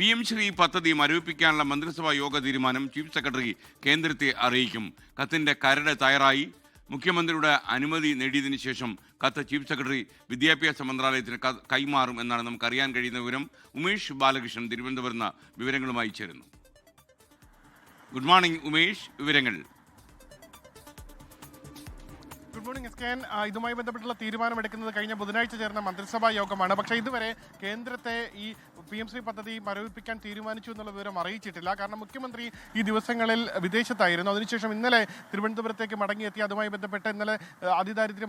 PM Shri പദ്ധതി മരവിപ്പിക്കാനുള്ള മന്ത്രിസഭാ യോഗ തീരുമാനം ചീഫ് സെക്രട്ടറി കേന്ദ്രത്തെ അറിയിക്കും. കത്തിന്റെ കരട് തയ്യാറായി. മുഖ്യമന്ത്രിയുടെ അനുമതി നേടിയതിനു ശേഷം കത്ത് ചീഫ് സെക്രട്ടറി വിദ്യാഭ്യാസ മന്ത്രാലയത്തിന് കൈമാറും എന്നാണ് നമുക്കറിയാൻ കഴിയുന്ന വിവരം. ഉമേഷ് ബാലകൃഷ്ണൻ തിരുവനന്തപുരത്ത് വിവരങ്ങളുമായി ചേരുന്നു. ഗുഡ് മോർണിംഗ് ഉമേഷ്, വിവരങ്ങൾ. ഗുഡ് മോർണിംഗ് എസ്കേൻ. ഇതുമായി ബന്ധപ്പെട്ടുള്ള തീരുമാനമെടുക്കുന്നത് കഴിഞ്ഞ ബുധനാഴ്ച ചേർന്ന മന്ത്രിസഭാ യോഗമാണ്. പക്ഷേ ഇതുവരെ കേന്ദ്രത്തെ ഈ PM ശ്രീ പദ്ധതി മരവിപ്പിക്കാൻ തീരുമാനിച്ചു എന്നുള്ള വിവരം അറിയിച്ചിട്ടില്ല. കാരണം മുഖ്യമന്ത്രി ഈ ദിവസങ്ങളിൽ വിദേശത്തായിരുന്നു. അതിനുശേഷം ഇന്നലെ തിരുവനന്തപുരത്തേക്ക് മടങ്ങിയെത്തി. അതുമായി ബന്ധപ്പെട്ട് ഇന്നലെ അതിദാരിദ്ര്യ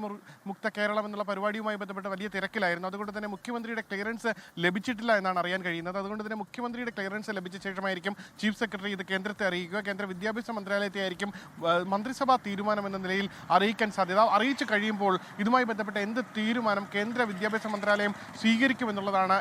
മുക്ത കേരളം എന്നുള്ള പരിപാടിയുമായി ബന്ധപ്പെട്ട് വലിയ തിരക്കിലായിരുന്നു. അതുകൊണ്ട് തന്നെ മുഖ്യമന്ത്രിയുടെ ക്ലിയറൻസ് ലഭിച്ചിട്ടില്ല എന്നാണ് അറിയാൻ കഴിയുന്നത്. അതുകൊണ്ട് തന്നെ മുഖ്യമന്ത്രിയുടെ ക്ലിയറൻസ് ലഭിച്ച ശേഷമായിരിക്കും ചീഫ് സെക്രട്ടറി ഇത് കേന്ദ്രത്തെ അറിയിക്കുക. കേന്ദ്ര വിദ്യാഭ്യാസ മന്ത്രാലയത്തെ ആയിരിക്കും മന്ത്രിസഭാ തീരുമാനം എന്ന നിലയിൽ അറിയിക്കാൻ സാധ്യത. അറിയിച്ചു കഴിയുമ്പോൾ ഇതുമായി ബന്ധപ്പെട്ട എന്ത് തീരുമാനം കേന്ദ്ര വിദ്യാഭ്യാസ മന്ത്രാലയം സ്വീകരിക്കുമെന്നുള്ളതാണ്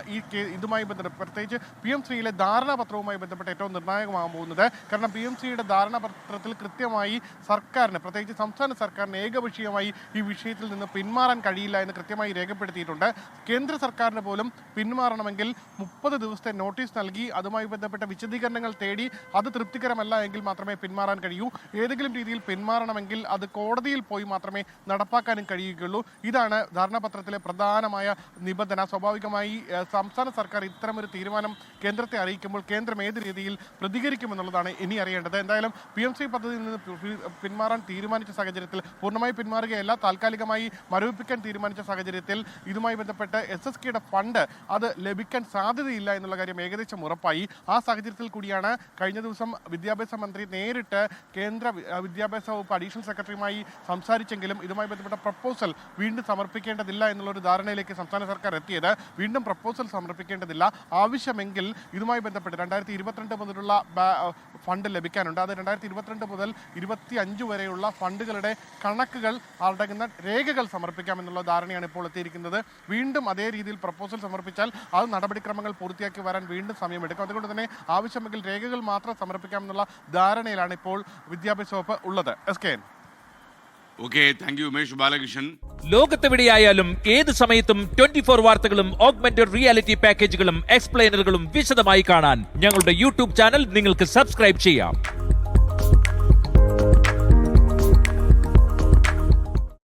ഇതുമായി ബന്ധപ്പെട്ട് പ്രത്യേകിച്ച് PM ശ്രീയിലെ ധാരണാപത്രവുമായി ബന്ധപ്പെട്ട് ഏറ്റവും നിർണായകമാകാൻ പോകുന്നത്. കാരണം PM ശ്രീയുടെ ധാരണാപത്രത്തിൽ കൃത്യമായി സർക്കാരിന്, പ്രത്യേകിച്ച് സംസ്ഥാന സർക്കാരിന് ഏകപക്ഷീയമായി ഈ വിഷയത്തിൽ നിന്ന് പിന്മാറാൻ കഴിയില്ല എന്ന് കൃത്യമായി രേഖപ്പെടുത്തിയിട്ടുണ്ട്. കേന്ദ്ര സർക്കാരിന് പോലും പിന്മാറണമെങ്കിൽ 30 ദിവസത്തെ നോട്ടീസ് നൽകി അതുമായി ബന്ധപ്പെട്ട വിശദീകരണങ്ങൾ തേടി അത് തൃപ്തികരമല്ല എങ്കിൽ മാത്രമേ പിന്മാറാൻ കഴിയൂ. ഏതെങ്കിലും രീതിയിൽ പിന്മാറണമെങ്കിൽ അത് കോടതിയിൽ പോയി മാത്രമേ നടപ്പാക്കാനും കഴിയുകയുള്ളൂ. ഇതാണ് ധാരണാപത്രത്തിലെ പ്രധാനമായ നിബന്ധന. സ്വാഭാവികമായി സംസ്ഥാന സർക്കാർ ഇത്തരമൊരു തീരുമാനം കേന്ദ്രത്തെ അറിയിക്കുമ്പോൾ കേന്ദ്രം ഏത് രീതിയിൽ പ്രതികരിക്കുമെന്നുള്ളതാണ് ഇനി അറിയേണ്ടത്. എന്തായാലും PM ശ്രീ പദ്ധതിയിൽ നിന്ന് പിന്മാറാൻ തീരുമാനിച്ച സാഹചര്യത്തിൽ, പൂർണ്ണമായി പിന്മാറുകയല്ല, താൽക്കാലികമായി മരവിപ്പിക്കാൻ തീരുമാനിച്ച സാഹചര്യത്തിൽ ഇതുമായി ബന്ധപ്പെട്ട് SSKയുടെ ഫണ്ട് അത് ലഭിക്കാൻ സാധ്യതയില്ല എന്നുള്ള കാര്യം ഏകദേശം ഉറപ്പായി. ആ സാഹചര്യത്തിൽ കൂടിയാണ് കഴിഞ്ഞ ദിവസം വിദ്യാഭ്യാസ മന്ത്രി നേരിട്ട് കേന്ദ്ര വിദ്യാഭ്യാസ വകുപ്പ് അഡീഷണൽ സെക്രട്ടറിയുമായി സംസാരിച്ചെങ്കിലും ഇതുമായി ബന്ധപ്പെട്ട പ്രപ്പോസൽ വീണ്ടും സമർപ്പിക്കേണ്ടതില്ല എന്നുള്ളൊരു ധാരണയിലേക്ക് സംസ്ഥാന സർക്കാർ എത്തിയത്. വീണ്ടും പ്രപ്പോസൽ സമർപ്പിക്കേണ്ടതില്ല, ആവശ്യമെങ്കിൽ ഇതുമായി ബന്ധപ്പെട്ട് 2022 മുതലുള്ള ഫണ്ട് ലഭിക്കാനുണ്ട്. അത് 2022 മുതൽ 2025 വരെയുള്ള ഫണ്ടുകളുടെ കണക്കുകൾ അടങ്ങുന്ന രേഖകൾ സമർപ്പിക്കാമെന്നുള്ള ധാരണയാണ് ഇപ്പോൾ എത്തിയിരിക്കുന്നത്. വീണ്ടും അതേ രീതിയിൽ പ്രപ്പോസൽ സമർപ്പിച്ചാൽ അത് നടപടിക്രമങ്ങൾ പൂർത്തിയാക്കി വരാൻ വീണ്ടും സമയമെടുക്കും. അതുകൊണ്ട് തന്നെ ആവശ്യമെങ്കിൽ രേഖകൾ മാത്രം സമർപ്പിക്കാമെന്നുള്ള ധാരണയിലാണ് ഇപ്പോൾ വിദ്യാഭ്യാസ വകുപ്പ് ഉള്ളത്. എസ്കേൻ. Okay, thank you Umesh Balakrishnan. ലോകത്തെവിടെയായാലും ഏത് സമയത്തും 24 വാർത്തകളും ഓഗ്മെന്റഡ് റിയാലിറ്റി പാക്കേജുകളും എക്സ്പ്ലെയിനറുകളും വിശദമായി കാണാൻ ഞങ്ങളുടെ YouTube ചാനൽ നിങ്ങൾക്ക് സബ്സ്ക്രൈബ് ചെയ്യാം.